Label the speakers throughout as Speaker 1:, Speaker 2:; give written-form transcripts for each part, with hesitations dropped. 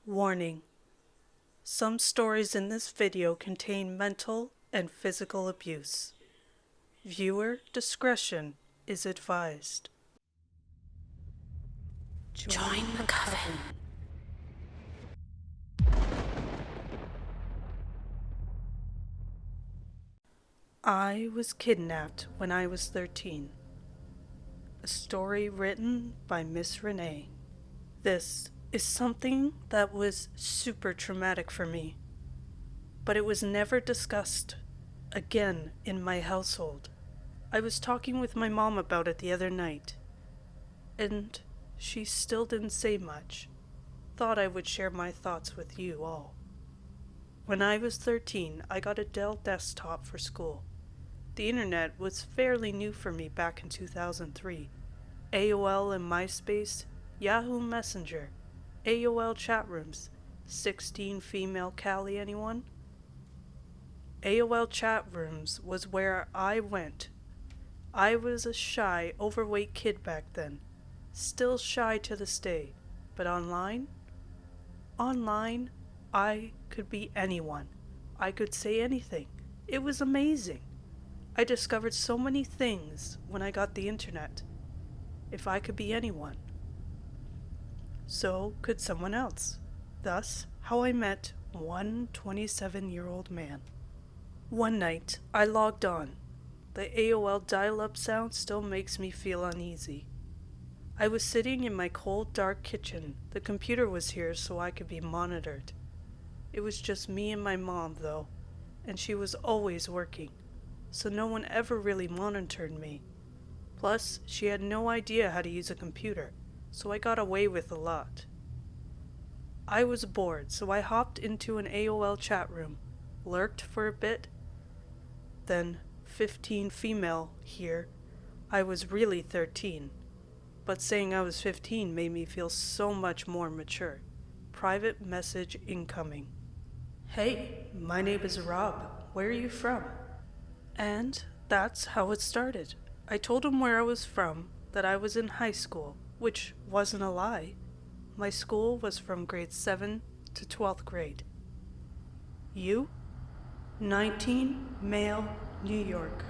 Speaker 1: Warning: some stories in this video contain mental and physical abuse. Viewer discretion is advised.
Speaker 2: Join the coven.
Speaker 1: I was kidnapped when I was 13. A story written by MissReneeee. This is something that was super traumatic for me, but it was never discussed again in my household. I was talking with my mom about it the other night, and she still didn't say much. Thought I would share my thoughts with you all. When I was 13, I got a Dell desktop for school. The internet was fairly new for me back in 2003. AOL and MySpace, Yahoo Messenger, AOL chat rooms, 16 female Cali, anyone? AOL chat rooms was where I went. I was a shy, overweight kid back then. Still shy to this day. But online? Online, I could be anyone. I could say anything. It was amazing. I discovered so many things when I got the internet. If I could be anyone, so could someone else. Thus, how I met one 27-year-old man. One night, I logged on. The AOL dial-up sound still makes me feel uneasy. I was sitting in my cold, dark kitchen. The computer was here so I could be monitored. It was just me and my mom, though, and she was always working, so no one ever really monitored me. Plus, she had no idea how to use a computer, so I got away with a lot. I was bored, so I hopped into an AOL chat room, lurked for a bit, then 15 female here. I was really 13, but saying I was 15 made me feel so much more mature. Private message incoming. Hey, my name is Rob. Where are you from? And that's how it started. I told him where I was from, that I was in high school, which wasn't a lie. My school was from grade 7 to 12th grade. You? 19, male, New York.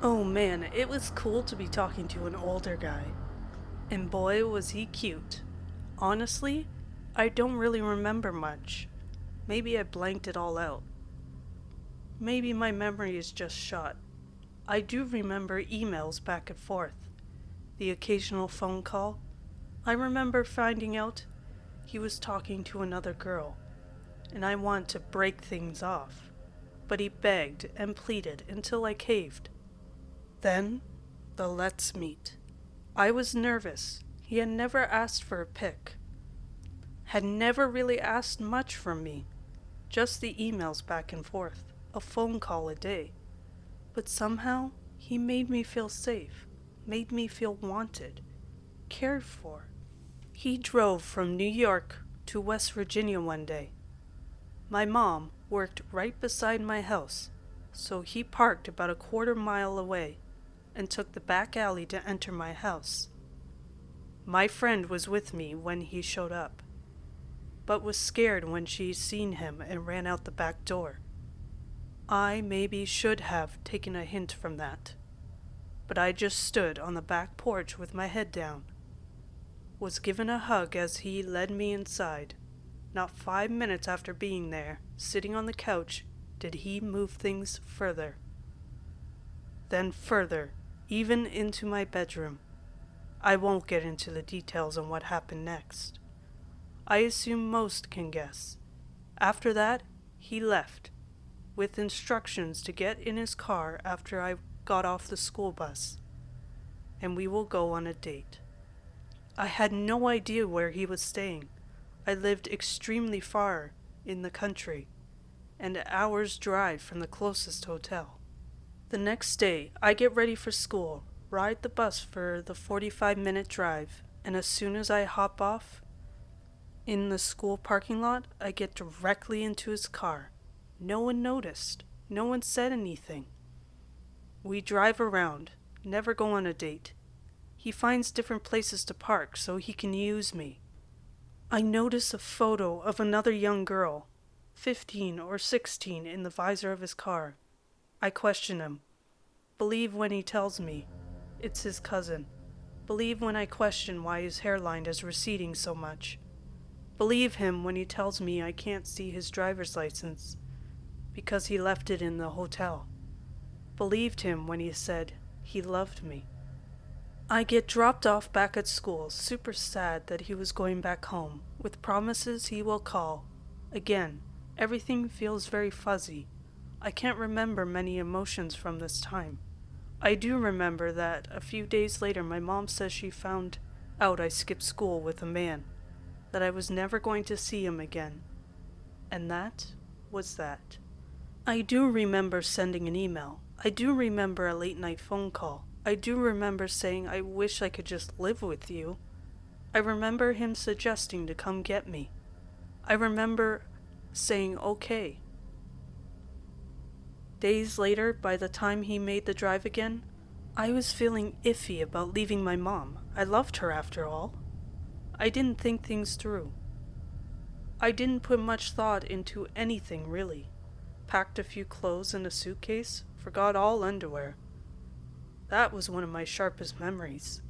Speaker 1: Oh man, it was cool to be talking to an older guy. And boy, was he cute. Honestly, I don't really remember much. Maybe I blanked it all out. Maybe my memory is just shot. I do remember emails back and forth, the occasional phone call. I remember finding out he was talking to another girl, and I wanted to break things off, but he begged and pleaded until I caved. Then, the let's meet. I was nervous. He had never asked for a pic, had never really asked much from me, just the emails back and forth, a phone call a day. But somehow, he made me feel safe, made me feel wanted, cared for. He drove from New York to West Virginia one day. My mom worked right beside my house, so he parked about a quarter mile away and took the back alley to enter my house. My friend was with me when he showed up, but was scared when she seen him and ran out the back door. I maybe should have taken a hint from that, but I just stood on the back porch with my head down, was given a hug as he led me inside. Not 5 minutes after being there, sitting on the couch, did he move things further. Then further, even into my bedroom. I won't get into the details on what happened next. I assume most can guess. After that, he left, with instructions to get in his car after I got off the school bus, and we will go on a date. I had no idea where he was staying. I lived extremely far in the country, and an hour's drive from the closest hotel. The next day, I get ready for school, ride the bus for the 45-minute drive, and as soon as I hop off in the school parking lot, I get directly into his car. No one noticed. No one said anything. We drive around, never go on a date. He finds different places to park so he can use me. I notice a photo of another young girl, 15 or 16, in the visor of his car. I question him. Believe when he tells me it's his cousin. Believe when I question why his hairline is receding so much. Believe him when he tells me I can't see his driver's license because he left it in the hotel. Believed him when he said he loved me. I get dropped off back at school, super sad that he was going back home, with promises he will call. Again, everything feels very fuzzy. I can't remember many emotions from this time. I do remember that a few days later my mom says she found out I skipped school with a man, that I was never going to see him again. And that was that. I do remember sending an email. I do remember a late night phone call. I do remember saying I wish I could just live with you. I remember him suggesting to come get me. I remember saying okay. Days later, by the time he made the drive again, I was feeling iffy about leaving my mom. I loved her after all. I didn't think things through. I didn't put much thought into anything really. Packed a few clothes in a suitcase, forgot all underwear. That was one of my sharpest memories.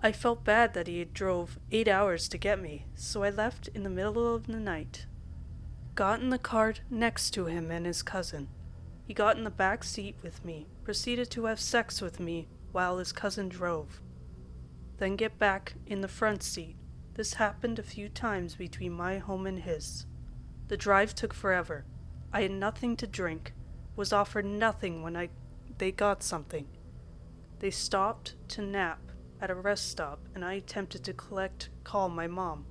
Speaker 1: I felt bad that he had drove 8 hours to get me, so I left in the middle of the night. Got in the car next to him and his cousin. He got in the back seat with me, proceeded to have sex with me while his cousin drove. Then get back in the front seat. This happened a few times between my home and his. The drive took forever. I had nothing to drink, was offered nothing when they got something. They stopped to nap at a rest stop and I attempted to call my mom,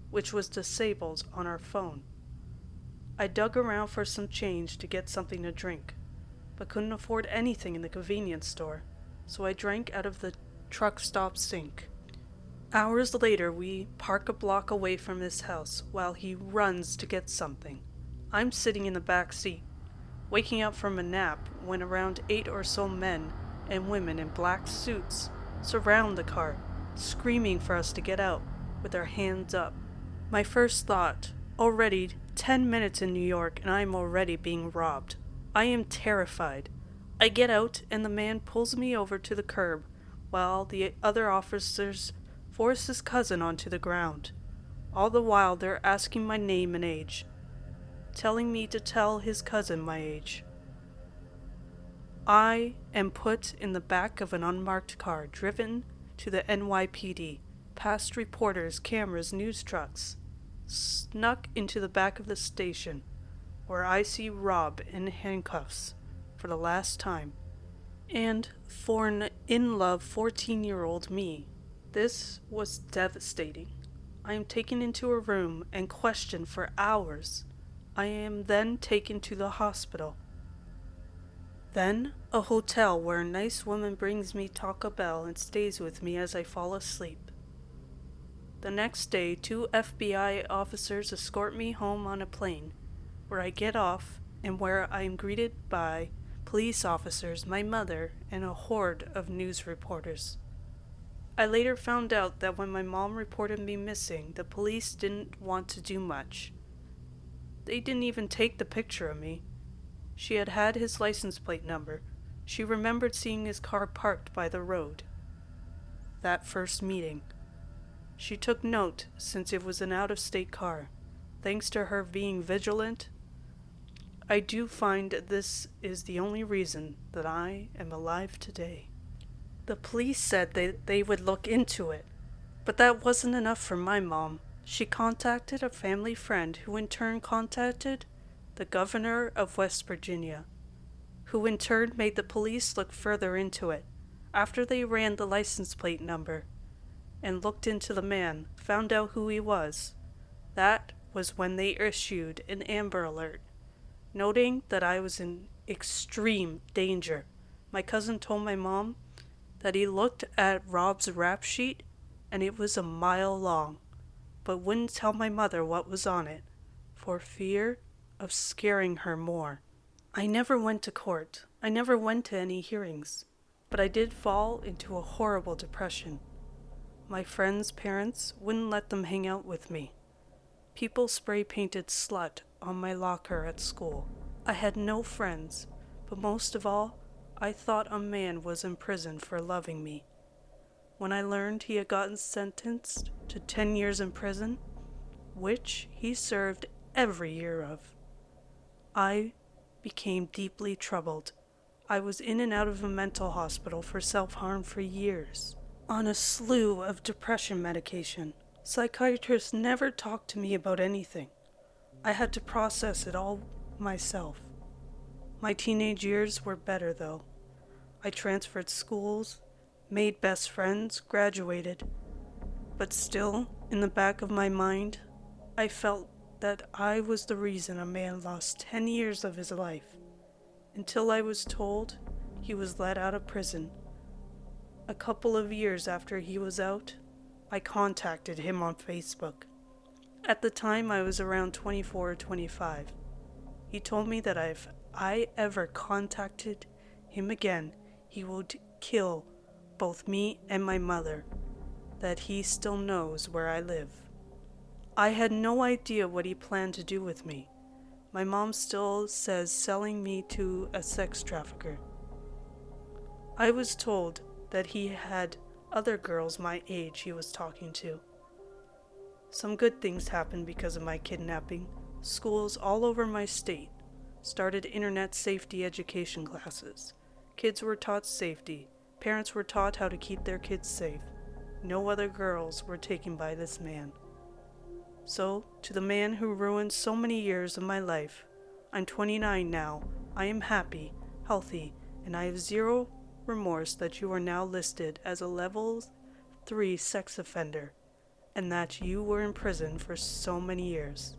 Speaker 1: which was disabled on our phone. I dug around for some change to get something to drink, but couldn't afford anything in the convenience store, so I drank out of the truck stop sink. Hours later, we park a block away from his house while he runs to get something. I'm sitting in the back seat, waking up from a nap when around 8 or so men and women in black suits surround the car, screaming for us to get out with their hands up. My first thought, already 10 minutes in New York and I am already being robbed. I am terrified. I get out and the man pulls me over to the curb while the other officers force his cousin onto the ground. All the while they're asking my name and age, telling me to tell his cousin my age. I am put in the back of an unmarked car, driven to the NYPD, past reporters, cameras, news trucks, snuck into the back of the station, where I see Rob in handcuffs for the last time. And for an in-love 14-year-old me, this was devastating. I am taken into a room and questioned for hours. I am then taken to the hospital. Then, a hotel where a nice woman brings me Taco Bell and stays with me as I fall asleep. The next day, 2 FBI officers escort me home on a plane, where I get off and where I am greeted by police officers, my mother, and a horde of news reporters. I later found out that when my mom reported me missing, the police didn't want to do much. They didn't even take the picture of me. She had had his license plate number. She remembered seeing his car parked by the road. That first meeting. She took note since it was an out-of-state car. Thanks to her being vigilant, I do find this is the only reason that I am alive today. The police said they would look into it, but that wasn't enough for my mom. She contacted a family friend who in turn contacted the governor of West Virginia, who in turn made the police look further into it. After they ran the license plate number and looked into the man, found out who he was, that was when they issued an Amber Alert, noting that I was in extreme danger. My cousin told my mom that he looked at Rob's rap sheet and it was a mile long, but wouldn't tell my mother what was on it, for fear of scaring her more. I never went to court. I never went to any hearings, but I did fall into a horrible depression. My friends' parents wouldn't let them hang out with me. People spray painted slut on my locker at school. I had no friends, but most of all, I thought a man was in prison for loving me. When I learned he had gotten sentenced to 10 years in prison, which he served every year of, I became deeply troubled. I was in and out of a mental hospital for self-harm for years, on a slew of depression medication. Psychiatrists never talked to me about anything. I had to process it all myself. My teenage years were better, though. I transferred schools, made best friends, graduated. But still, in the back of my mind, I felt that I was the reason a man lost 10 years of his life, until I was told he was let out of prison. A couple of years after he was out, I contacted him on Facebook. At the time, I was around 24 or 25. He told me that if I ever contacted him again, he would kill both me and my mother, that he still knows where I live. I had no idea what he planned to do with me. My mom still says selling me to a sex trafficker. I was told that he had other girls my age he was talking to. Some good things happened because of my kidnapping. Schools all over my state started internet safety education classes. Kids were taught safety. Parents were taught how to keep their kids safe. No other girls were taken by this man. So, to the man who ruined so many years of my life, I'm 29 now, I am happy, healthy, and I have zero remorse that you are now listed as a level 3 sex offender, and that you were in prison for so many years.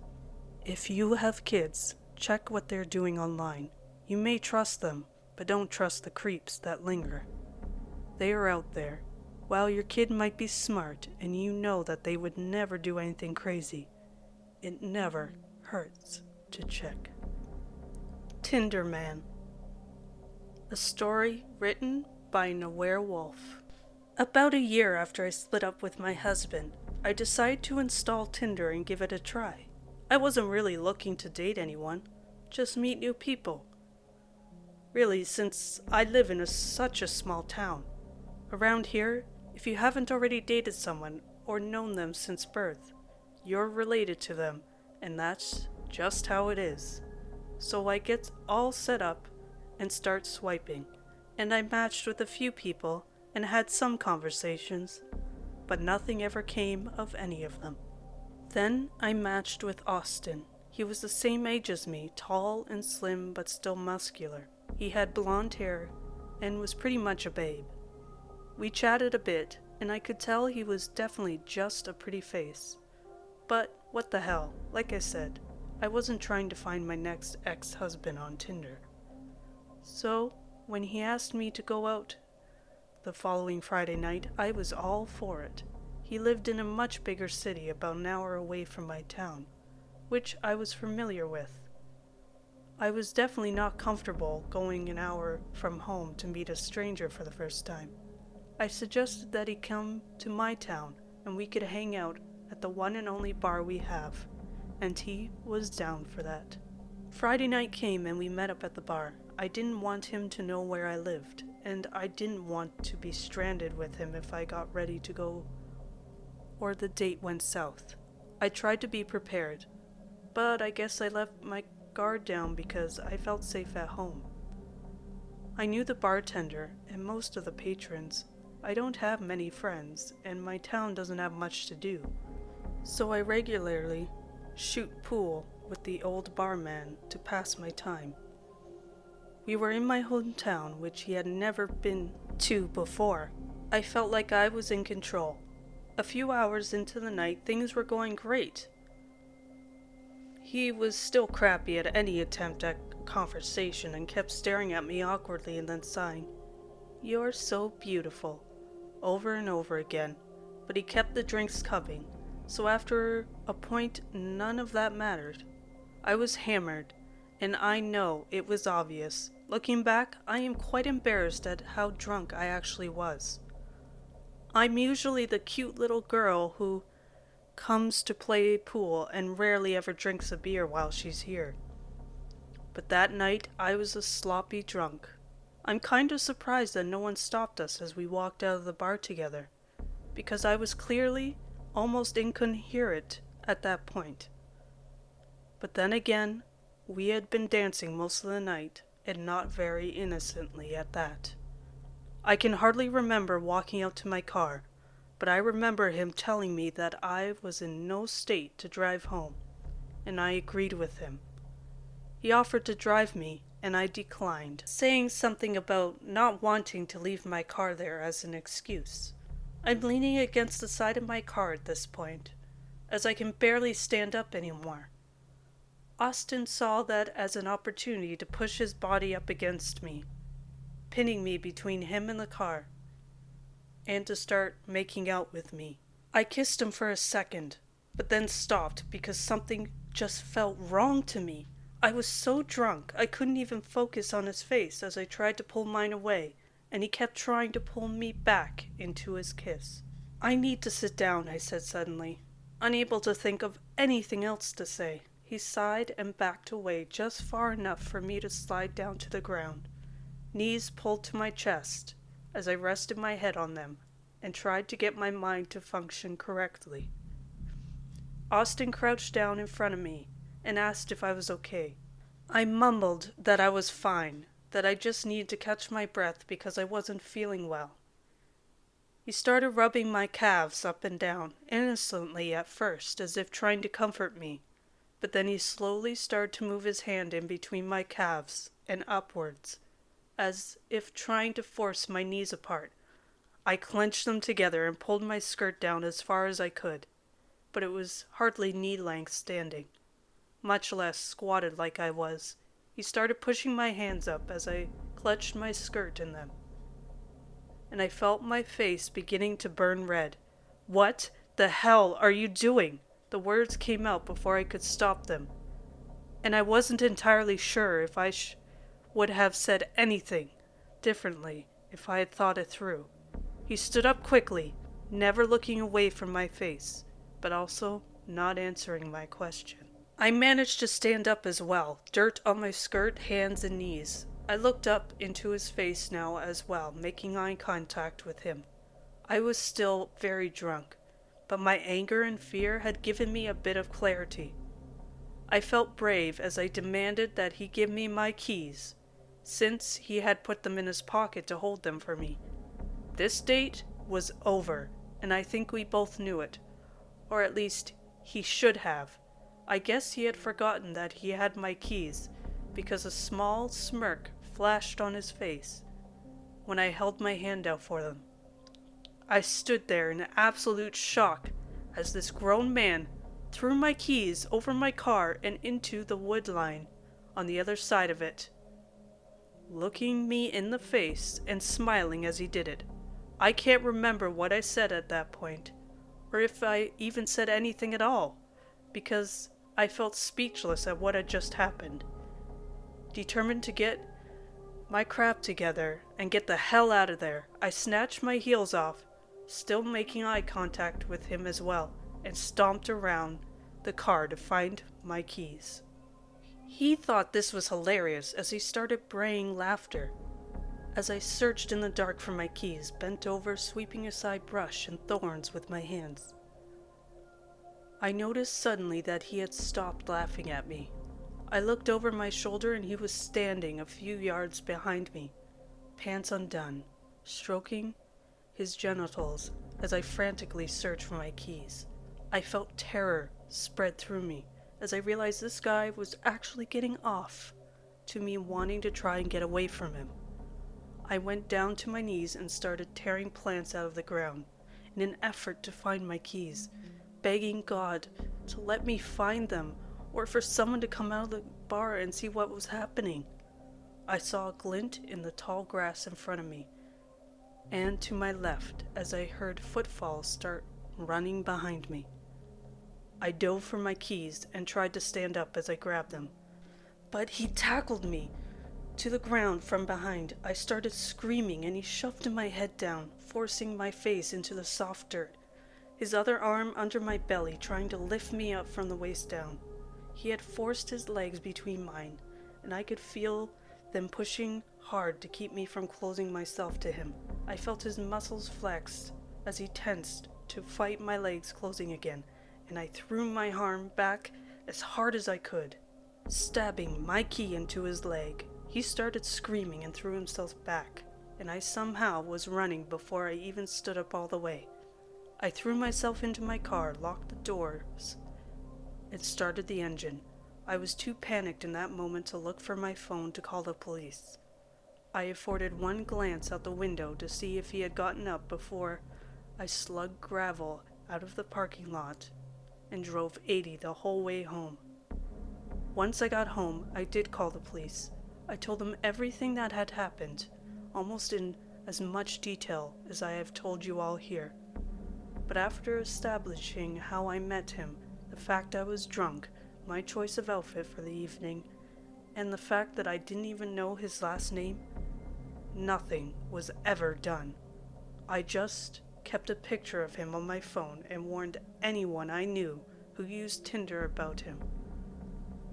Speaker 1: If you have kids, check what they're doing online. You may trust them, but don't trust the creeps that linger. They are out there. While your kid might be smart and you know that they would never do anything crazy, it never hurts to check. Tinder Man. A story written by AnAwareWolf. About a year after I split up with my husband, I decided to install Tinder and give it a try. I wasn't really looking to date anyone, just meet new people. Really, since I live in such a small town. Around here, if you haven't already dated someone or known them since birth, you're related to them, and that's just how it is. So I get all set up and start swiping, and I matched with a few people and had some conversations, but nothing ever came of any of them. Then I matched with Austin. He was the same age as me, tall and slim but still muscular. He had blonde hair and was pretty much a babe. We chatted a bit, and I could tell he was definitely just a pretty face. But what the hell, like I said, I wasn't trying to find my next ex-husband on Tinder. So, when he asked me to go out the following Friday night, I was all for it. He lived in a much bigger city about an hour away from my town, which I was familiar with. I was definitely not comfortable going an hour from home to meet a stranger for the first time. I suggested that he come to my town and we could hang out at the one and only bar we have, and he was down for that. Friday night came and we met up at the bar. I didn't want him to know where I lived, and I didn't want to be stranded with him if I got ready to go or the date went south. I tried to be prepared, but I guess I left my guard down because I felt safe at home. I knew the bartender and most of the patrons. I don't have many friends, and my town doesn't have much to do, so I regularly shoot pool with the old barman to pass my time. We were in my hometown, which he had never been to before. I felt like I was in control. A few hours into the night, things were going great. He was still crappy at any attempt at conversation and kept staring at me awkwardly and then sighing, "You're so beautiful," over and over again, but he kept the drinks coming, so after a point none of that mattered. I was hammered, and I know it was obvious. Looking back, I am quite embarrassed at how drunk I actually was. I'm usually the cute little girl who comes to play pool and rarely ever drinks a beer while she's here. But that night, I was a sloppy drunk. I'm kind of surprised that no one stopped us as we walked out of the bar together, because I was clearly almost incoherent at that point. But then again, we had been dancing most of the night, and not very innocently at that. I can hardly remember walking out to my car, but I remember him telling me that I was in no state to drive home, and I agreed with him. He offered to drive me, and I declined, saying something about not wanting to leave my car there as an excuse. I'm leaning against the side of my car at this point, as I can barely stand up anymore. Austin saw that as an opportunity to push his body up against me, pinning me between him and the car, and to start making out with me. I kissed him for a second, but then stopped because something just felt wrong to me. I was so drunk I couldn't even focus on his face as I tried to pull mine away, and he kept trying to pull me back into his kiss. I need to sit down, I said suddenly, unable to think of anything else to say. He sighed and backed away just far enough for me to slide down to the ground, knees pulled to my chest as I rested my head on them and tried to get my mind to function correctly. Austin crouched down in front of me and asked if I was okay. I mumbled that I was fine, that I just needed to catch my breath because I wasn't feeling well. He started rubbing my calves up and down, innocently at first, as if trying to comfort me, but then he slowly started to move his hand in between my calves and upwards, as if trying to force my knees apart. I clenched them together and pulled my skirt down as far as I could, but it was hardly knee-length standing, much less squatted like I was. He started pushing my hands up as I clutched my skirt in them, and I felt my face beginning to burn red. "What the hell are you doing?" The words came out before I could stop them, and I wasn't entirely sure if I would have said anything differently if I had thought it through. He stood up quickly, never looking away from my face, but also not answering my question. I managed to stand up as well, dirt on my skirt, hands, and knees. I looked up into his face now as well, making eye contact with him. I was still very drunk, but my anger and fear had given me a bit of clarity. I felt brave as I demanded that he give me my keys, since he had put them in his pocket to hold them for me. This date was over, and I think we both knew it, or at least he should have. I guess he had forgotten that he had my keys, because a small smirk flashed on his face when I held my hand out for them. I stood there in absolute shock as this grown man threw my keys over my car and into the wood line on the other side of it, looking me in the face and smiling as he did it. I can't remember what I said at that point, or if I even said anything at all, because I felt speechless at what had just happened. Determined to get my crap together and get the hell out of there, I snatched my heels off, still making eye contact with him as well, and stomped around the car to find my keys. He thought this was hilarious as he started braying laughter as I searched in the dark for my keys, bent over, sweeping aside brush and thorns with my hands. I noticed suddenly that he had stopped laughing at me. I looked over my shoulder and he was standing a few yards behind me, pants undone, stroking his genitals as I frantically searched for my keys. I felt terror spread through me as I realized this guy was actually getting off to me wanting to try and get away from him. I went down to my knees and started tearing plants out of the ground in an effort to find my keys, begging God to let me find them or for someone to come out of the bar and see what was happening. I saw a glint in the tall grass in front of me and to my left as I heard footfalls start running behind me. I dove for my keys and tried to stand up as I grabbed them, but he tackled me to the ground from behind. I started screaming and he shoved my head down, forcing my face into the soft dirt, his other arm under my belly trying to lift me up from the waist down. He had forced his legs between mine, and I could feel them pushing hard to keep me from closing myself to him. I felt his muscles flex as he tensed to fight my legs closing again, and I threw my arm back as hard as I could, stabbing my key into his leg. He started screaming and threw himself back, and I somehow was running before I even stood up all the way. I threw myself into my car, locked the doors, and started the engine. I was too panicked in that moment to look for my phone to call the police. I afforded one glance out the window to see if he had gotten up before I slugged gravel out of the parking lot and drove 80 the whole way home. Once I got home, I did call the police. I told them everything that had happened, almost in as much detail as I have told you all here. But after establishing how I met him, the fact I was drunk, my choice of outfit for the evening, and the fact that I didn't even know his last name, nothing was ever done. I just kept a picture of him on my phone and warned anyone I knew who used Tinder about him.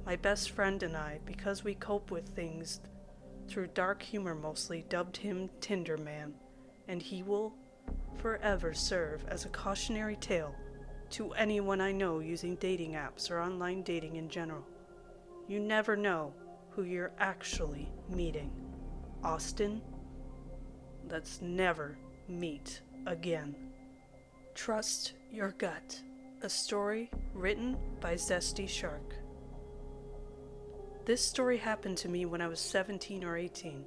Speaker 1: My best friend and I, because we cope with things through dark humor mostly, dubbed him Tinder Man, and he will forever serve as a cautionary tale to anyone I know using dating apps or online dating in general. You never know who you're actually meeting. Austin, let's never meet again. Trust Your Gut, a story written by ZestyShark. This story happened to me when I was 17 or 18.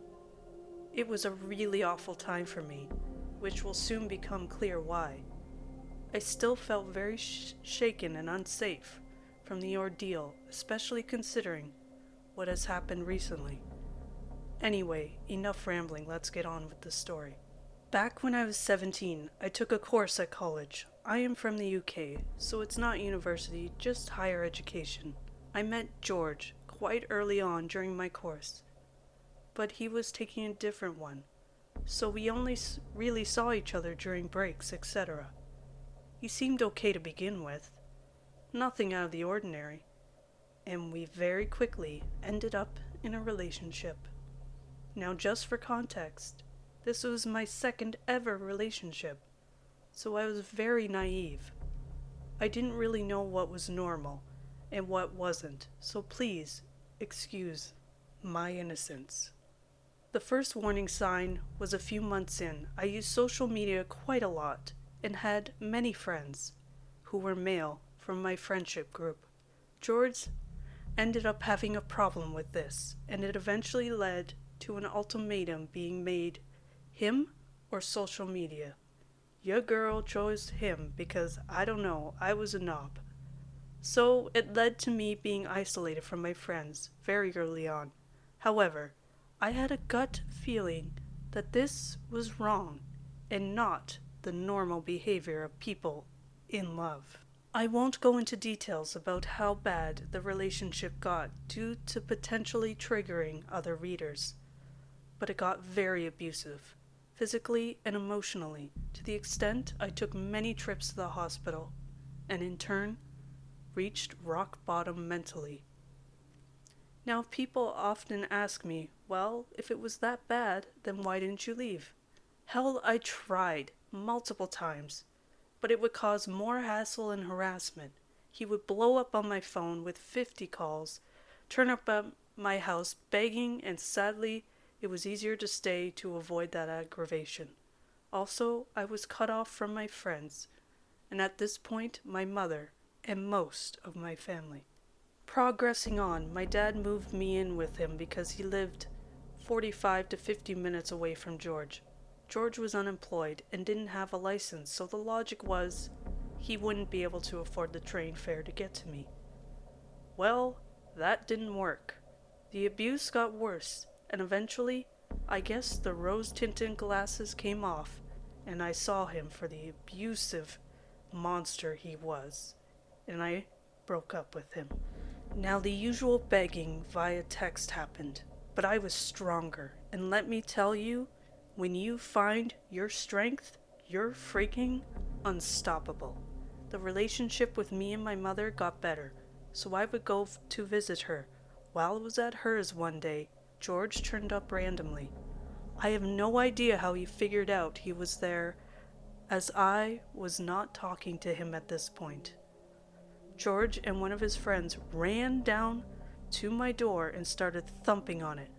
Speaker 1: It was a really awful time for me, which will soon become clear why. I still felt very shaken and unsafe from the ordeal, especially considering what has happened recently. Anyway, enough rambling, let's get on with the story. Back when I was 17, I took a course at college. I am from the UK, so it's not university, just higher education. I met George quite early on during my course, but he was taking a different one, so we only really saw each other during breaks, etc. He seemed okay to begin with, nothing out of the ordinary, and we very quickly ended up in a relationship. Now, just for context, this was my second ever relationship, so I was very naive. I didn't really know what was normal and what wasn't, so please excuse my innocence. The first warning sign was a few months in. I used social media quite a lot and had many friends who were male from my friendship group. George ended up having a problem with this, and it eventually led to an ultimatum being made: him or social media. Your girl chose him because, I don't know, I was a knob. So it led to me being isolated from my friends very early on. However, I had a gut feeling that this was wrong and not the normal behavior of people in love. I won't go into details about how bad the relationship got due to potentially triggering other readers, but it got very abusive, physically and emotionally, to the extent I took many trips to the hospital, and in turn, reached rock bottom mentally. Now, people often ask me, well, if it was that bad, then why didn't you leave? Hell, I tried multiple times, but it would cause more hassle and harassment. He would blow up on my phone with 50 calls, turn up at my house begging, and sadly, it was easier to stay to avoid that aggravation. Also, I was cut off from my friends, and at this point, my mother and most of my family. Progressing on, my dad moved me in with him because he lived 45 to 50 minutes away from George. George was unemployed and didn't have a license, so the logic was he wouldn't be able to afford the train fare to get to me. Well, that didn't work. The abuse got worse, and eventually, I guess the rose-tinted glasses came off, and I saw him for the abusive monster he was, and I broke up with him. Now, the usual begging via text happened. But I was stronger, and let me tell you, when you find your strength, you're freaking unstoppable. The relationship with me and my mother got better, so I would go to visit her. While I was at hers one day, George turned up randomly. I have no idea how he figured out he was there, as I was not talking to him at this point. George and one of his friends ran down to my door and started thumping on it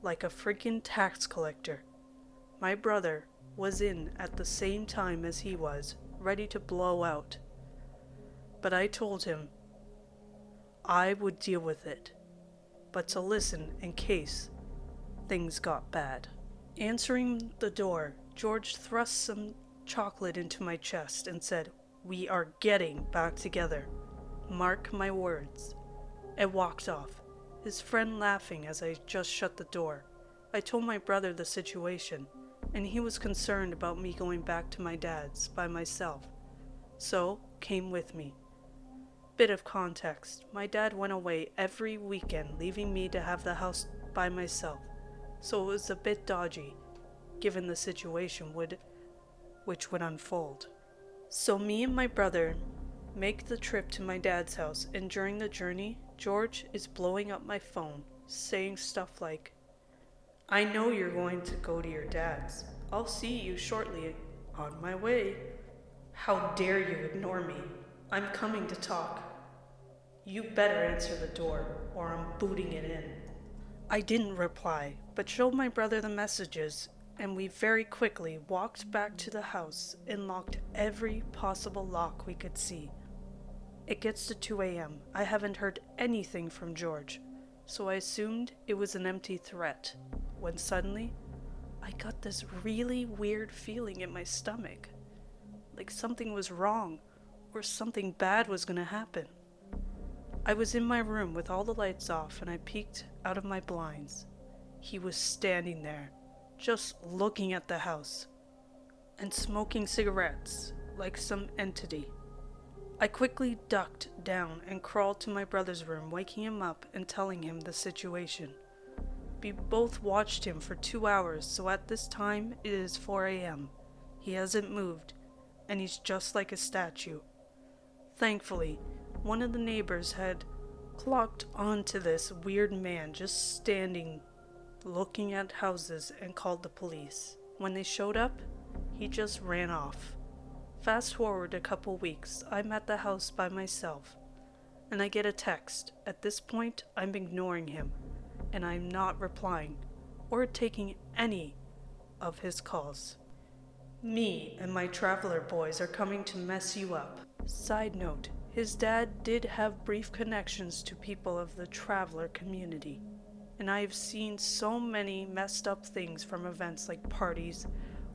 Speaker 1: like a freaking tax collector. My brother was in at the same time as he was, ready to blow out. But I told him I would deal with it, but to listen in case things got bad. Answering the door, George thrust some chocolate into my chest and said, "We are getting back together. Mark my words," and walked off, his friend laughing as I just shut the door. I told my brother the situation, and he was concerned about me going back to my dad's by myself, so came with me. Bit of context, my dad went away every weekend, leaving me to have the house by myself, so it was a bit dodgy, given the situation which would unfold. So me and my brother make the trip to my dad's house, and during the journey, George is blowing up my phone, saying stuff like, "I know you're going to go to your dad's. I'll see you shortly. On my way. How dare you ignore me? I'm coming to talk. You better answer the door, or I'm booting it in." I didn't reply, but showed my brother the messages, and we very quickly walked back to the house and locked every possible lock we could see. It gets to 2 a.m. I haven't heard anything from George, so I assumed it was an empty threat, when suddenly I got this really weird feeling in my stomach, like something was wrong, or something bad was gonna happen. I was in my room with all the lights off, and I peeked out of my blinds. He was standing there, just looking at the house, and smoking cigarettes like some entity. I quickly ducked down and crawled to my brother's room, waking him up and telling him the situation. We both watched him for 2 hours, so at this time it is 4 a.m. He hasn't moved, and he's just like a statue. Thankfully, one of the neighbors had clocked onto this weird man just standing, looking at houses, and called the police. When they showed up, he just ran off. Fast forward a couple weeks, I'm at the house by myself, and I get a text. At this point, I'm ignoring him, and I'm not replying or taking any of his calls. "Me and my traveler boys are coming to mess you up." Side note, his dad did have brief connections to people of the traveler community, and I have seen so many messed up things from events like parties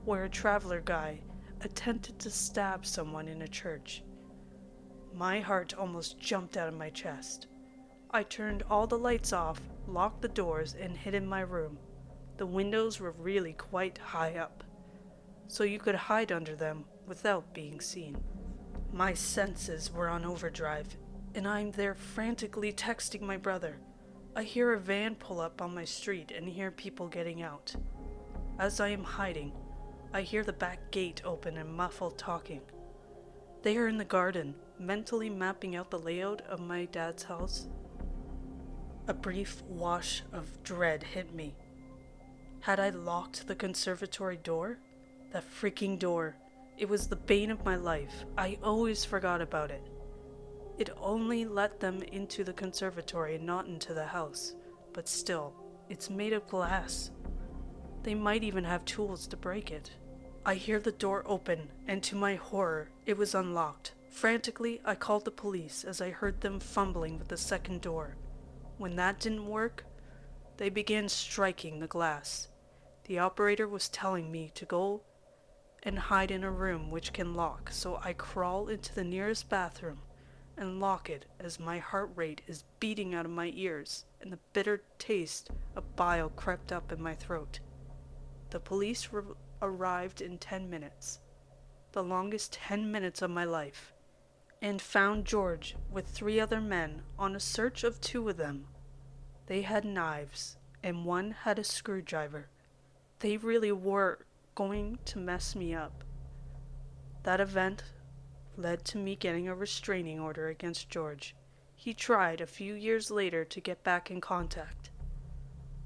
Speaker 1: where a traveler guy attempted to stab someone in a church. My heart almost jumped out of my chest. I turned all the lights off, locked the doors, and hid in my room. The windows were really quite high up, so you could hide under them without being seen. My senses were on overdrive, and I'm there frantically texting my brother. I hear a van pull up on my street and hear people getting out. As I am hiding, I hear the back gate open and muffled talking. They are in the garden, mentally mapping out the layout of my dad's house. A brief wash of dread hit me. Had I locked the conservatory door? That freaking door. It was the bane of my life. I always forgot about it. It only let them into the conservatory and not into the house. But still, it's made of glass. They might even have tools to break it. I hear the door open, and to my horror, it was unlocked. Frantically, I called the police as I heard them fumbling with the second door. When that didn't work, they began striking the glass. The operator was telling me to go and hide in a room which can lock, so I crawl into the nearest bathroom and lock it as my heart rate is beating out of my ears and the bitter taste of bile crept up in my throat. The police arrived in 10 minutes, the longest 10 minutes of my life, and found George with 3 other men on a search of 2 of them. They had knives and one had a screwdriver. They really were going to mess me up. That event led to me getting a restraining order against George. He tried a few years later to get back in contact,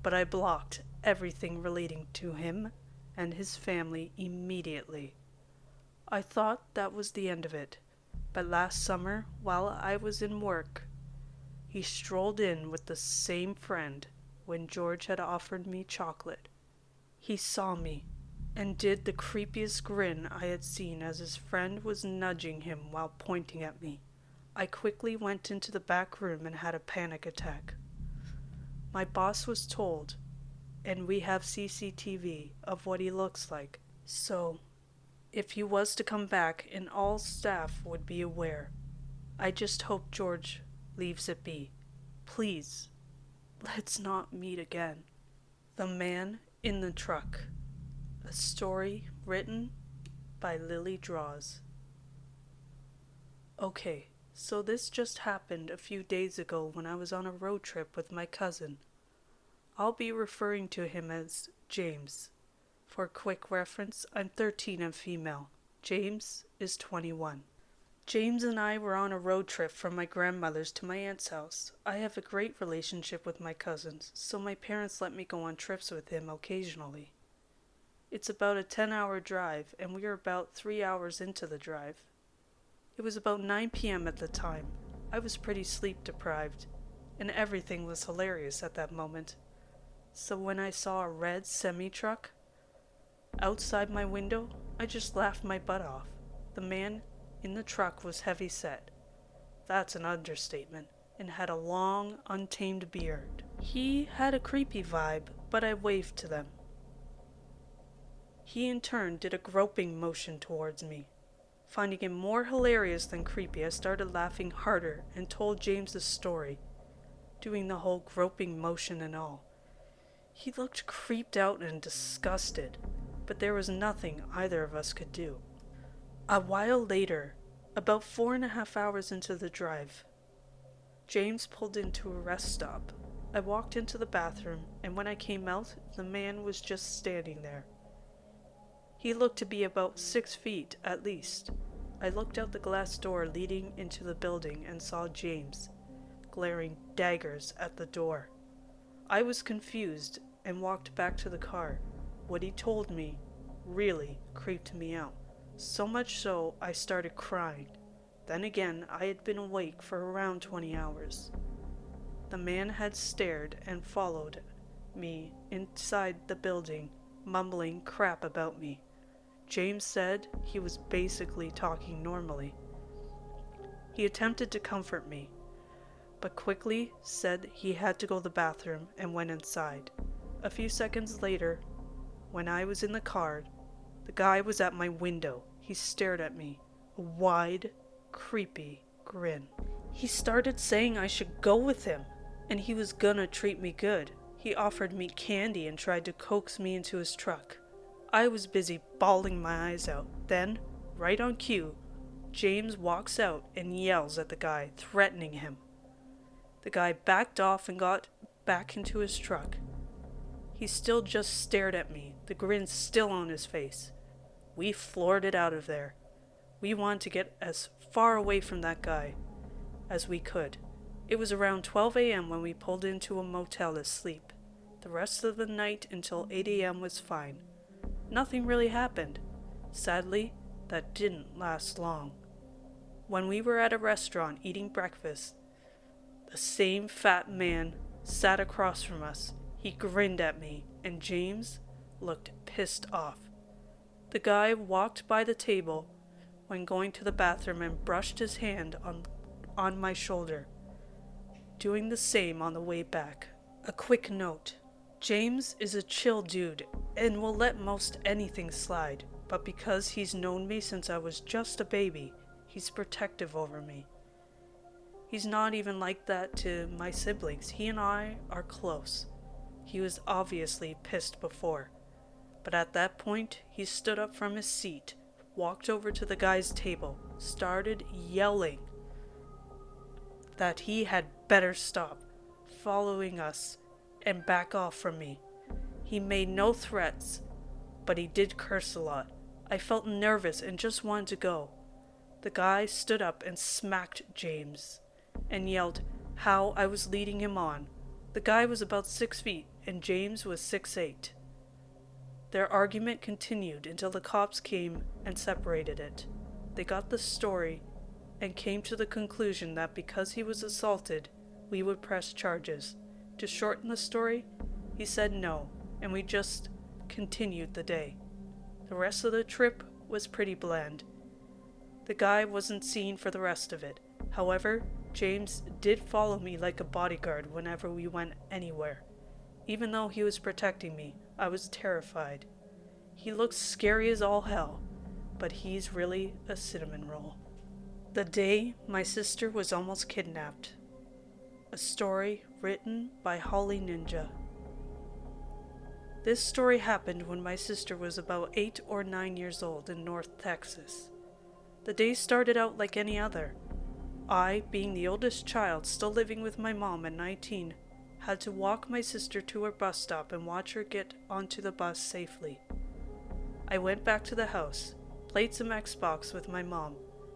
Speaker 1: but I blocked everything relating to him and his family immediately. I thought that was the end of it, but last summer, while I was in work, he strolled in with the same friend when George had offered me chocolate. He saw me and did the creepiest grin I had seen as his friend was nudging him while pointing at me. I quickly went into the back room and had a panic attack. My boss was told, and we have CCTV of what he looks like, so if he was to come back and all staff would be aware. I just hope George leaves it be. Please, let's not meet again. The Man in the Truck. A story written by Lily Draws. Okay, so this just happened a few days ago when I was on a road trip with my cousin. I'll be referring to him as James. For quick reference, I'm 13 and female. James is 21. James and I were on a road trip from my grandmother's to my aunt's house. I have a great relationship with my cousins, so my parents let me go on trips with him occasionally. It's about a 10-hour drive, and we are about 3 hours into the drive. It was about 9 p.m. at the time. I was pretty sleep-deprived, and everything was hilarious at that moment. So when I saw a red semi-truck outside my window, I just laughed my butt off. The man in the truck was heavy-set. That's an understatement, and had a long, untamed beard. He had a creepy vibe, but I waved to them. He in turn did a groping motion towards me. Finding it more hilarious than creepy, I started laughing harder and told James the story, doing the whole groping motion and all. He looked creeped out and disgusted, but there was nothing either of us could do. A while later, about 4.5 hours into the drive, James pulled into a rest stop. I walked into the bathroom, and when I came out, the man was just standing there. He looked to be about 6 feet at least. I looked out the glass door leading into the building and saw James, glaring daggers at the door. I was confused and walked back to the car. What he told me really creeped me out. So much so, I started crying. Then again, I had been awake for around 20 hours. The man had stared and followed me inside the building, mumbling crap about me. James said he was basically talking normally. He attempted to comfort me, but quickly said he had to go to the bathroom and went inside. A few seconds later, when I was in the car, the guy was at my window. He stared at me, a wide, creepy grin. He started saying I should go with him, and he was gonna treat me good. He offered me candy and tried to coax me into his truck. I was busy bawling my eyes out. Then, right on cue, James walks out and yells at the guy, threatening him. The guy backed off and got back into his truck. He still just stared at me, the grin still on his face. We floored it out of there. We wanted to get as far away from that guy as we could. It was around 12 a.m. when we pulled into a motel to sleep. The rest of the night until 8 a.m. was fine. Nothing really happened. Sadly, that didn't last long. When we were at a restaurant eating breakfast, the same fat man sat across from us. He grinned at me, and James looked pissed off. The guy walked by the table when going to the bathroom and brushed his hand on my shoulder, doing the same on the way back. A quick note. James is a chill dude and will let most anything slide, but because he's known me since I was just a baby, he's protective over me. He's not even like that to my siblings. He and I are close. He was obviously pissed before, but at that point, he stood up from his seat, walked over to the guy's table, started yelling that he had better stop following us and back off from me. He made no threats, but he did curse a lot. I felt nervous and just wanted to go. The guy stood up and smacked James and yelled how I was leading him on. The guy was about 6 feet and James was 6'8". Their argument continued until the cops came and separated it. They got the story and came to the conclusion that because he was assaulted, we would press charges. To shorten the story, he said no, and we just continued the day. The rest of the trip was pretty bland. The guy wasn't seen for the rest of it. However, James did follow me like a bodyguard whenever we went anywhere. Even though he was protecting me, I was terrified. He looks scary as all hell, but he's really a cinnamon roll. The day my sister was almost kidnapped. A story written by hollyninja. This story happened when my sister was about 8 or 9 years old in North Texas. The day started out like any other. I, being the oldest child still living with my mom at 19, had to walk my sister to her bus stop and watch her get onto the bus safely. I went back to the house, played some Xbox with my mom.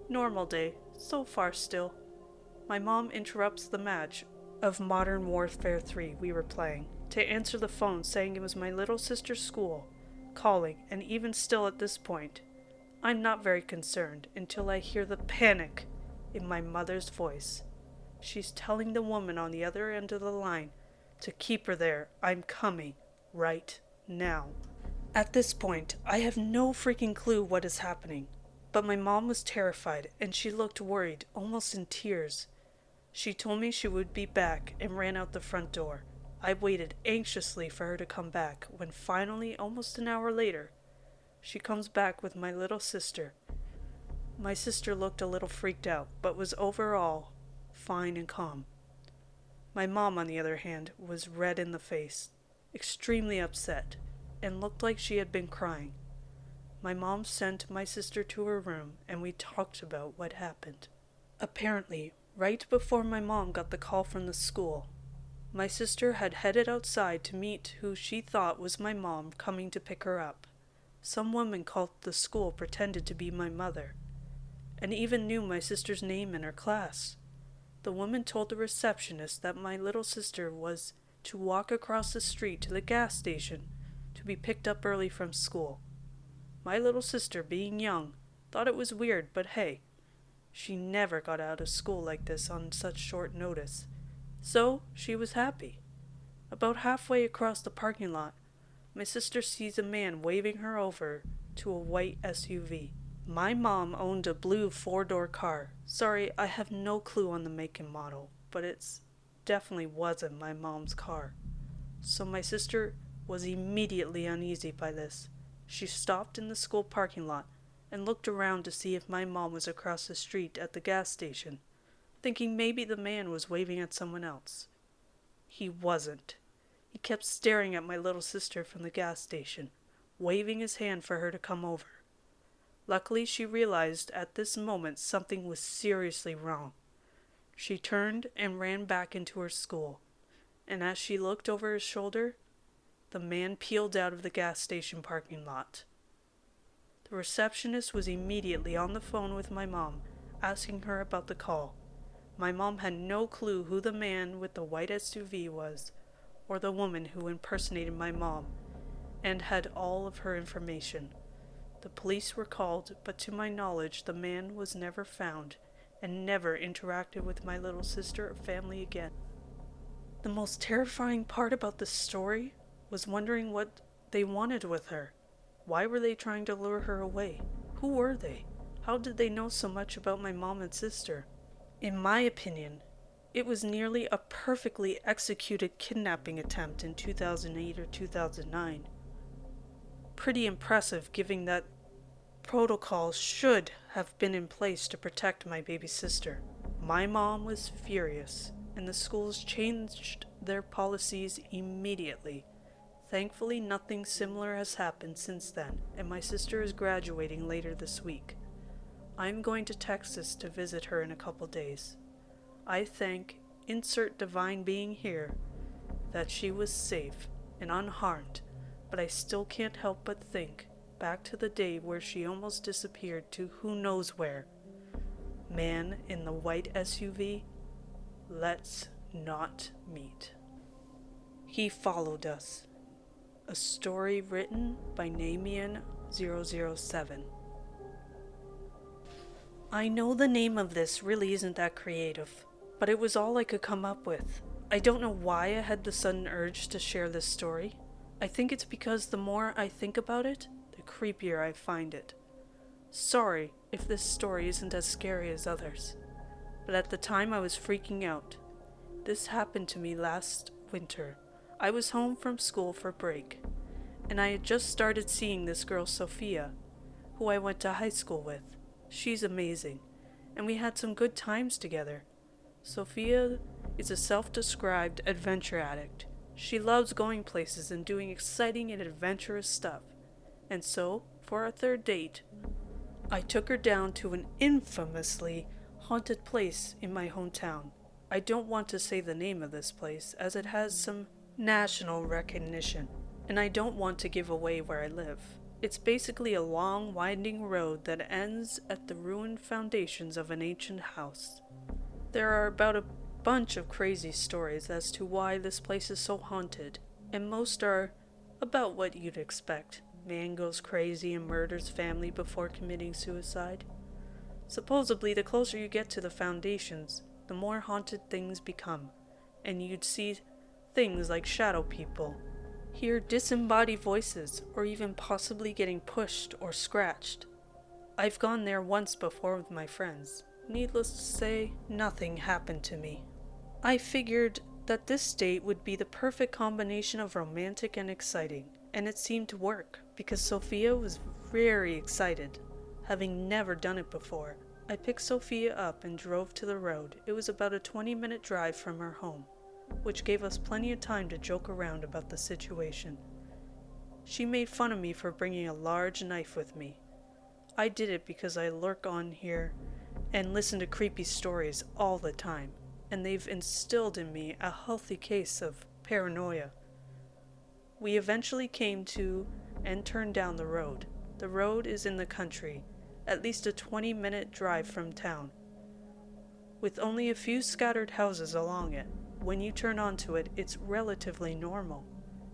Speaker 1: Normal day, so far still. My mom interrupts the match of Modern Warfare 3 we were playing to answer the phone saying it was my little sister's school calling, and even still at this point, I'm not very concerned until I hear the panic in my mother's voice. She's telling the woman on the other end of the line to keep her there. I'm coming right now. At this point, I have no freaking clue what is happening, but my mom was terrified and she looked worried, almost in tears. She told me she would be back and ran out the front door. I waited anxiously for her to come back when finally, almost an hour later, she comes back with my little sister. My sister looked a little freaked out, but was overall fine and calm. My mom, on the other hand, was red in the face, extremely upset, and looked like she had been crying. My mom sent my sister to her room, and we talked about what happened. Apparently, right before my mom got the call from the school, my sister had headed outside to meet who she thought was my mom coming to pick her up. Some woman called the school pretended to be my mother, and even knew my sister's name in her class. The woman told the receptionist that my little sister was to walk across the street to the gas station to be picked up early from school. My little sister, being young, thought it was weird, but hey, she never got out of school like this on such short notice. So she was happy. About halfway across the parking lot, my sister sees a man waving her over to a white SUV. My mom owned a blue 4-door car. Sorry, I have no clue on the make and model, but it's definitely wasn't my mom's car. So my sister was immediately uneasy by this. She stopped in the school parking lot and looked around to see if my mom was across the street at the gas station, thinking maybe the man was waving at someone else. He wasn't. He kept staring at my little sister from the gas station, waving his hand for her to come over. Luckily, she realized at this moment something was seriously wrong. She turned and ran back into her school, and as she looked over his shoulder, the man peeled out of the gas station parking lot. The receptionist was immediately on the phone with my mom, asking her about the call. My mom had no clue who the man with the white SUV was, or the woman who impersonated my mom, and had all of her information. The police were called, but to my knowledge, the man was never found, and never interacted with my little sister or family again. The most terrifying part about this story was wondering what they wanted with her. Why were they trying to lure her away? Who were they? How did they know so much about my mom and sister? In my opinion, it was nearly a perfectly executed kidnapping attempt in 2008 or 2009. Pretty impressive, given that protocols should have been in place to protect my baby sister. My mom was furious, and the schools changed their policies immediately. Thankfully, nothing similar has happened since then, and my sister is graduating later this week. I'm going to Texas to visit her in a couple days. I thank insert divine being here that she was safe and unharmed, but I still can't help but think back to the day where she almost disappeared to who knows where. Man in the white SUV, let's not meet. He followed us. A story written by Neewer NW-7000. I know the name of this really isn't that creative, but it was all I could come up with. I don't know why I had the sudden urge to share this story. I think it's because the more I think about it, the creepier I find it. Sorry if this story isn't as scary as others, but at the time I was freaking out. This happened to me last winter. I was home from school for break, and I had just started seeing this girl Sophia, who I went to high school with. She's amazing, and we had some good times together. Sophia is a self-described adventure addict. She loves going places and doing exciting and adventurous stuff. And so, for our third date, I took her down to an infamously haunted place in my hometown. I don't want to say the name of this place, as it has some national recognition, and I don't want to give away where I live. It's basically a long, winding road that ends at the ruined foundations of an ancient house. There are about a bunch of crazy stories as to why this place is so haunted, and most are about what you'd expect. Man goes crazy and murders family before committing suicide. Supposedly, the closer you get to the foundations, the more haunted things become, and you'd see things like shadow people, hear disembodied voices, or even possibly getting pushed or scratched. I've gone there once before with my friends. Needless to say, nothing happened to me. I figured that this date would be the perfect combination of romantic and exciting, and it seemed to work, because Sophia was very excited, having never done it before. I picked Sophia up and drove to the road. It was about a 20-minute drive from her home, which gave us plenty of time to joke around about the situation. She made fun of me for bringing a large knife with me. I did it because I lurk on here and listen to creepy stories all the time, and they've instilled in me a healthy case of paranoia. We eventually came to and turned down the road. The road is in the country, at least a 20-minute drive from town, with only a few scattered houses along it. When you turn onto it, it's relatively normal,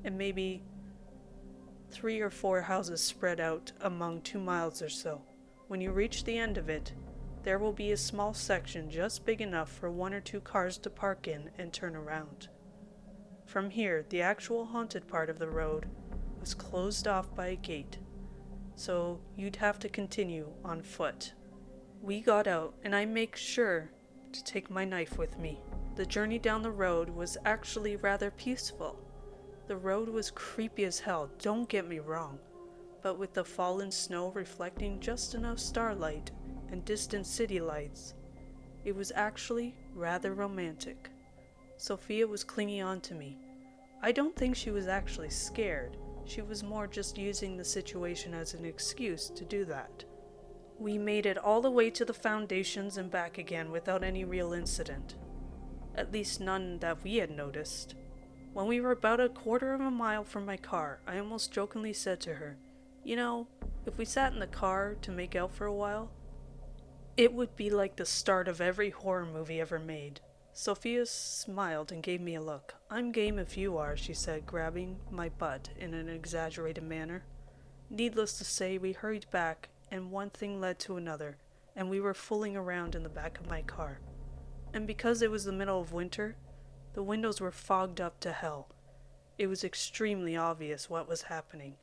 Speaker 1: and maybe 3 or 4 houses spread out among 2 miles or so. When you reach the end of it, there will be a small section just big enough for 1 or 2 cars to park in and turn around. From here, the actual haunted part of the road was closed off by a gate, so you'd have to continue on foot. We got out, and I make sure to take my knife with me. The journey down the road was actually rather peaceful. The road was creepy as hell, don't get me wrong, but with the fallen snow reflecting just enough starlight and distant city lights, it was actually rather romantic. Sophia was clinging on to me. I don't think she was actually scared. She was more just using the situation as an excuse to do that. We made it all the way to the foundations and back again without any real incident. At least none that we had noticed. When we were about a quarter of a mile from my car, I almost jokingly said to her, "You know, if we sat in the car to make out for a while, it would be like the start of every horror movie ever made." Sophia smiled and gave me a look. "I'm game if you are," she said, grabbing my butt in an exaggerated manner. Needless to say, we hurried back, and one thing led to another, and we were fooling around in the back of my car. And because it was the middle of winter, the windows were fogged up to hell. It was extremely obvious what was happening.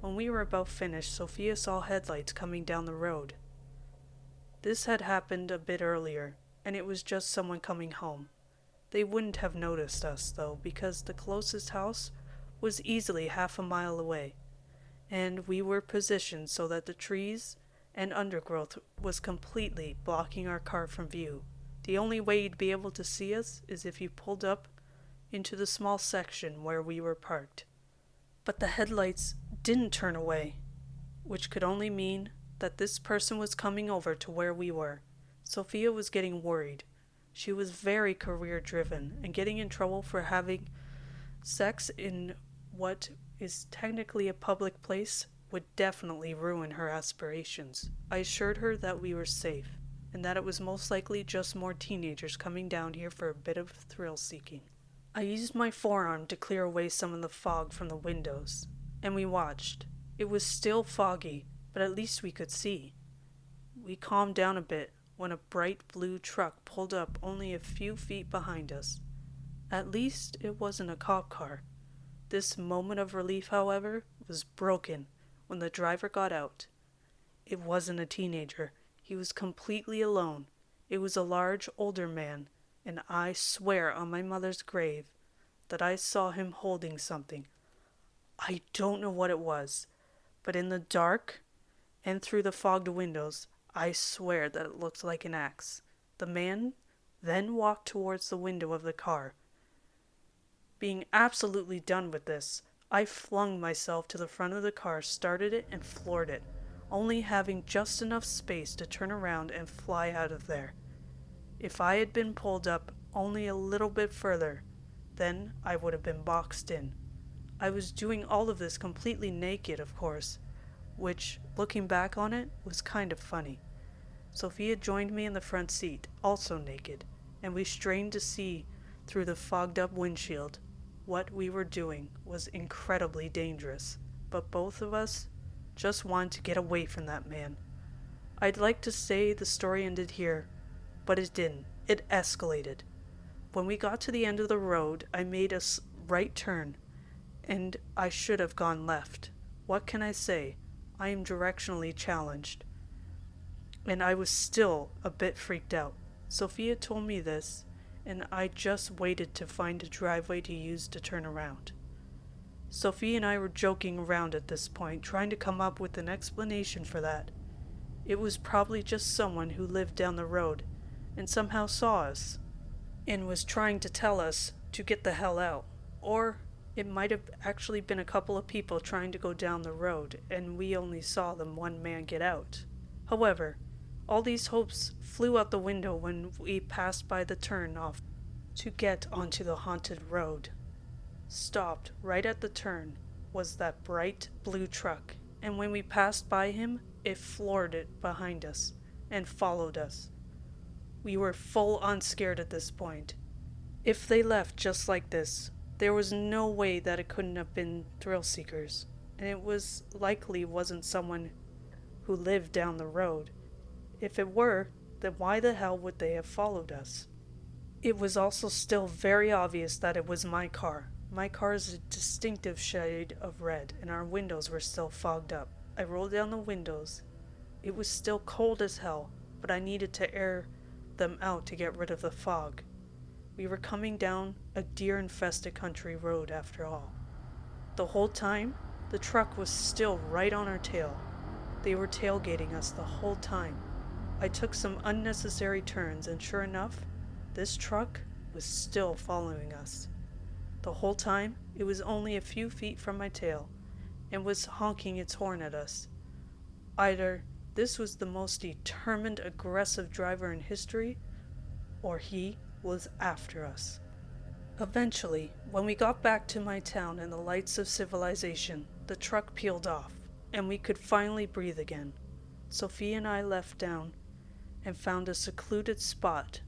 Speaker 1: When we were about finished, Sophia saw headlights coming down the road. This had happened a bit earlier, and it was just someone coming home. They wouldn't have noticed us, though, because the closest house was easily half a mile away, and we were positioned so that the trees and undergrowth was completely blocking our car from view. The only way you'd be able to see us is if you pulled up into the small section where we were parked. But the headlights didn't turn away, which could only mean that this person was coming over to where we were. Sophia was getting worried. She was very career-driven, and getting in trouble for having sex in what is technically a public place would definitely ruin her aspirations. I assured her that we were safe, and that it was most likely just more teenagers coming down here for a bit of thrill-seeking. I used my forearm to clear away some of the fog from the windows, and we watched. It was still foggy, but at least we could see. We calmed down a bit when a bright blue truck pulled up only a few feet behind us. At least it wasn't a cop car. This moment of relief, however, was broken when the driver got out. It wasn't a teenager. He was completely alone. It was a large, older man, and I swear on my mother's grave that I saw him holding something. I don't know what it was, but in the dark and through the fogged windows, I swear that it looked like an axe. The man then walked towards the window of the car. Being absolutely done with this, I flung myself to the front of the car, started it, and floored it, only having just enough space to turn around and fly out of there. If I had been pulled up only a little bit further, then I would have been boxed in. I was doing all of this completely naked, of course, which, looking back on it, was kind of funny. Sophia joined me in the front seat, also naked, and we strained to see through the fogged-up windshield. What we were doing was incredibly dangerous, but both of us just wanted to get away from that man. I'd like to say the story ended here, but it didn't. It escalated. When we got to the end of the road, I made a right turn, and I should have gone left. What can I say? I am directionally challenged. And I was still a bit freaked out. Sophia told me this, and I just waited to find a driveway to use to turn around. Sophia and I were joking around at this point, trying to come up with an explanation for that. It was probably just someone who lived down the road and somehow saw us and was trying to tell us to get the hell out. Or it might have actually been a couple of people trying to go down the road and we only saw them one man get out. However, all these hopes flew out the window when we passed by the turn off to get onto the haunted road. Stopped right at the turn was that bright blue truck, and when we passed by him, it floored it behind us and followed us. We were full on scared at this point. If they left just like this, there was no way that it couldn't have been thrill seekers, and it was likely wasn't someone who lived down the road. If it were, then why the hell would they have followed us? It was also still very obvious that it was my car. My car is a distinctive shade of red, and our windows were still fogged up. I rolled down the windows. It was still cold as hell, but I needed to air them out to get rid of the fog. We were coming down a deer-infested country road after all. The whole time, the truck was still right on our tail. They were tailgating us the whole time. I took some unnecessary turns, and sure enough, this truck was still following us. The whole time, it was only a few feet from my tail, and was honking its horn at us. Either this was the most determined, aggressive driver in history, or he was after us. Eventually, when we got back to my town and the lights of civilization, the truck peeled off, and we could finally breathe again. Sophia and I left down and found a secluded spot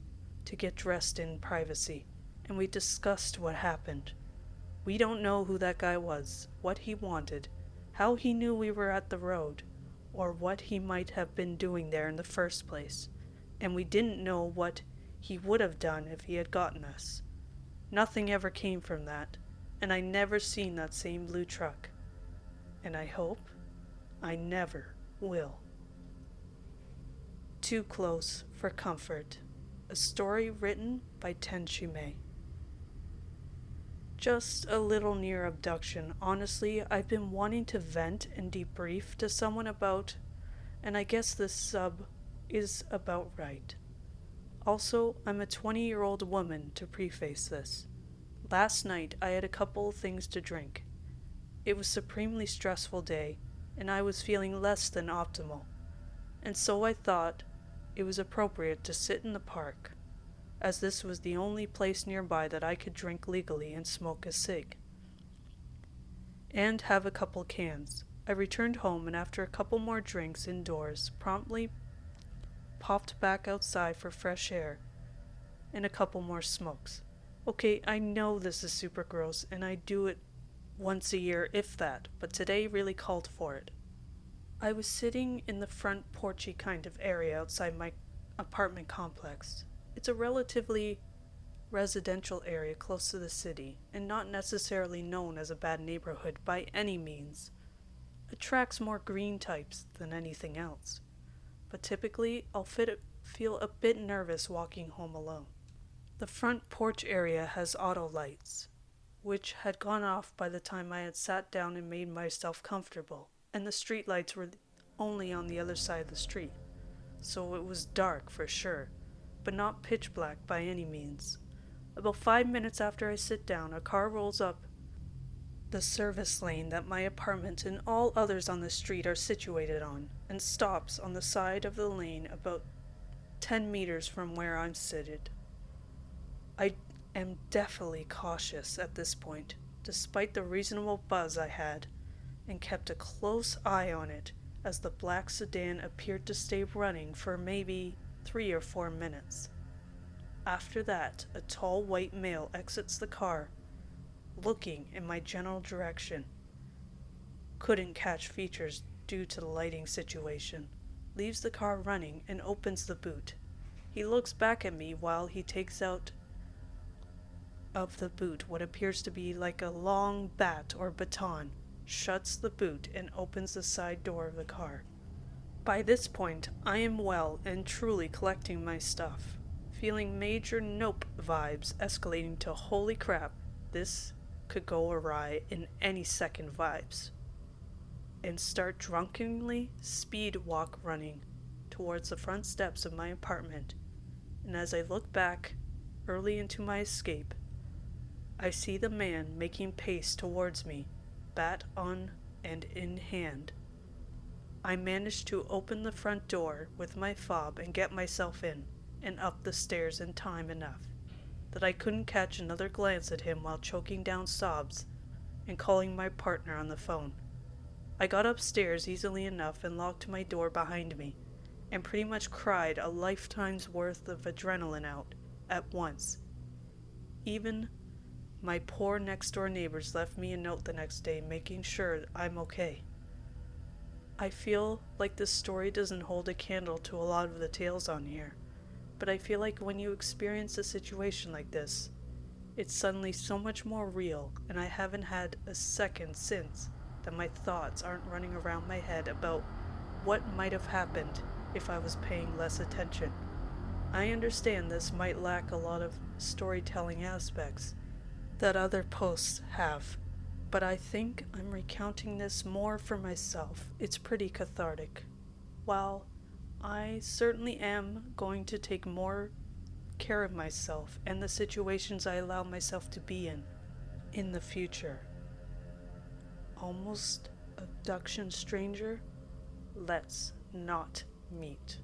Speaker 1: to get dressed in privacy, and we discussed what happened. We don't know who that guy was, what he wanted, how he knew we were at the road, or what he might have been doing there in the first place, and we didn't know what he would have done if he had gotten us. Nothing ever came from that, and I never seen that same blue truck, and I hope I never will. Too Close for Comfort, a story written by tenshimei. Just a little near abduction. Honestly, I've been wanting to vent and debrief to someone about, and I guess this sub is about right. Also, I'm a 20-year-old woman to preface this. Last night, I had a couple of things to drink. It was a supremely stressful day, and I was feeling less than optimal. And so I thought it was appropriate to sit in the park. as this was the only place nearby that I could drink legally and smoke a cig. And have a couple cans. I returned home and after a couple more drinks indoors, promptly popped back outside for fresh air and a couple more smokes. Okay, I know this is super gross and I do it once a year if that, but today really called for it. I was sitting in the front porchy kind of area outside my apartment complex. It's a relatively residential area close to the city and not necessarily known as a bad neighborhood by any means. Attracts more green types than anything else. But typically, I'll feel a bit nervous walking home alone. The front porch area has auto lights, which had gone off by the time I had sat down and made myself comfortable, and the street lights were only on the other side of the street, so it was dark for sure, but not pitch black by any means. About 5 minutes after I sit down, a car rolls up the service lane that my apartment and all others on the street are situated on, and stops on the side of the lane about 10 meters from where I'm seated. I am definitely cautious at this point, despite the reasonable buzz I had, and kept a close eye on it as the black sedan appeared to stay running for maybe 3 or 4 minutes. After that, a tall white male exits the car, looking in my general direction. Couldn't catch features due to the lighting situation. Leaves the car running and opens the boot. He looks back at me while he takes out of the boot what appears to be like a long bat or baton, shuts the boot and opens the side door of the car. By this point, I am well and truly collecting my stuff, feeling major nope vibes escalating to holy crap, this could go awry in any second vibes, and start drunkenly speed walk running towards the front steps of my apartment. And as I look back early into my escape, I see the man making pace towards me, bat on and in hand. I managed to open the front door with my fob and get myself in and up the stairs in time enough that I couldn't catch another glance at him while choking down sobs and calling my partner on the phone. I got upstairs easily enough and locked my door behind me, and pretty much cried a lifetime's worth of adrenaline out at once. Even my poor next-door neighbors left me a note the next day making sure I'm okay. I feel like this story doesn't hold a candle to a lot of the tales on here, but I feel like when you experience a situation like this, it's suddenly so much more real, and I haven't had a second since that my thoughts aren't running around my head about what might have happened if I was paying less attention. I understand this might lack a lot of storytelling aspects that other posts have, but I think I'm recounting this more for myself. It's pretty cathartic. While I certainly am going to take more care of myself and the situations I allow myself to be in the future. Almost abduction stranger, let's not meet.